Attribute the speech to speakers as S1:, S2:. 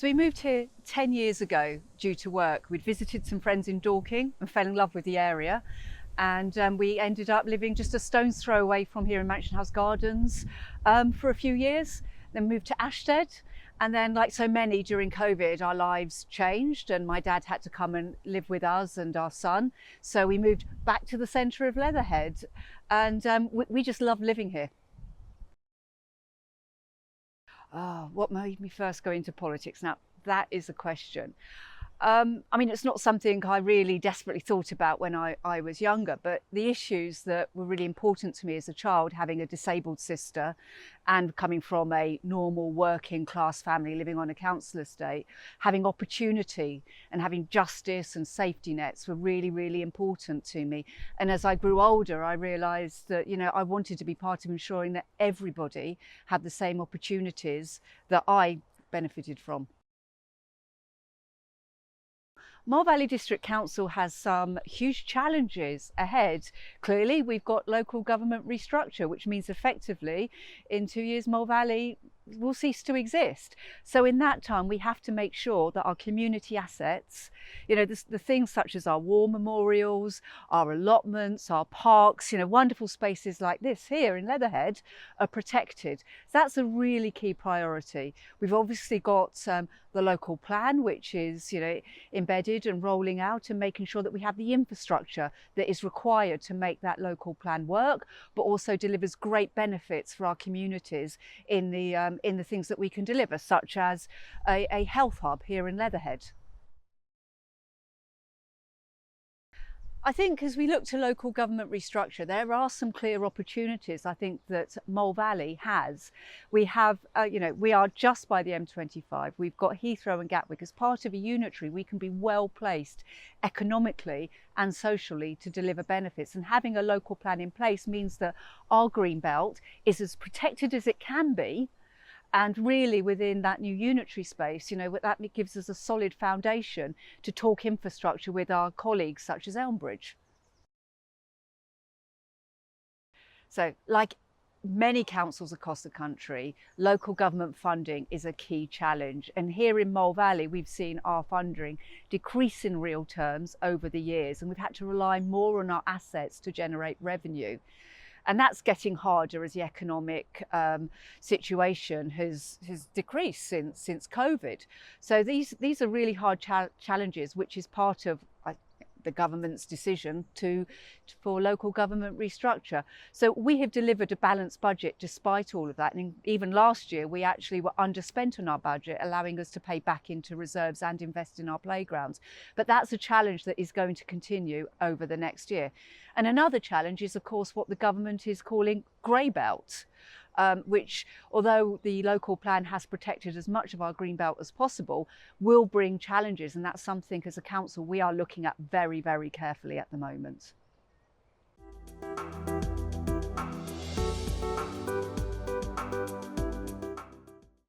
S1: So we moved here 10 years ago due to work. We'd visited some friends in Dorking and fell in love with the area. And we ended up living just a stone's throw away from here in Mansion House Gardens for a few years, then moved to Ashted. And then, like so many during COVID, our lives changed and my dad had to come and live with us and our son. So we moved back to the centre of Leatherhead and we just love living here. Oh, what made me first go into politics? Now, that is a question. I mean, it's not something I really desperately thought about when I was younger, but the issues that were really important to me as a child, having a disabled sister and coming from a normal working class family living on a council estate, having opportunity and having justice and safety nets were really, really important to me. And as I grew older, I realised that, you know, I wanted to be part of ensuring that everybody had the same opportunities that I benefited from. Mole Valley District Council has some huge challenges ahead. Clearly, we've got local government restructure, which means effectively in 2 years, Mole Valley will cease to exist. So in that time, we have to make sure that our community assets, you know, the things such as our war memorials, our allotments, our parks, you know, wonderful spaces like this here in Leatherhead are protected. So that's a really key priority. We've obviously got the local plan, which is, you know, embedded and rolling out and making sure that we have the infrastructure that is required to make that local plan work, but also delivers great benefits for our communities in the things that we can deliver, such as a health hub here in Leatherhead. I think as we look to local government restructure, there are some clear opportunities I think that Mole Valley has. We have, you know, we are just by the M25. We've got Heathrow and Gatwick. As part of a unitary, we can be well placed economically and socially to deliver benefits. And having a local plan in place means that our green belt is as protected as it can be. And really within that new unitary space, you know, that gives us a solid foundation to talk infrastructure with our colleagues such as Elmbridge. So like many councils across the country, local government funding is a key challenge. And here in Mole Valley, we've seen our funding decrease in real terms over the years, and we've had to rely more on our assets to generate revenue. And that's getting harder as the economic situation has decreased since COVID. So these are really hard challenges, which is part of the government's decision for local government restructure. So we have delivered a balanced budget despite all of that. And even last year, we actually were underspent on our budget, allowing us to pay back into reserves and invest in our playgrounds. But that's a challenge that is going to continue over the next year. And another challenge is, of course, what the government is calling grey belt. Which, although the local plan has protected as much of our green belt as possible, will bring challenges. And that's something as a council we are looking at very, very carefully at the moment.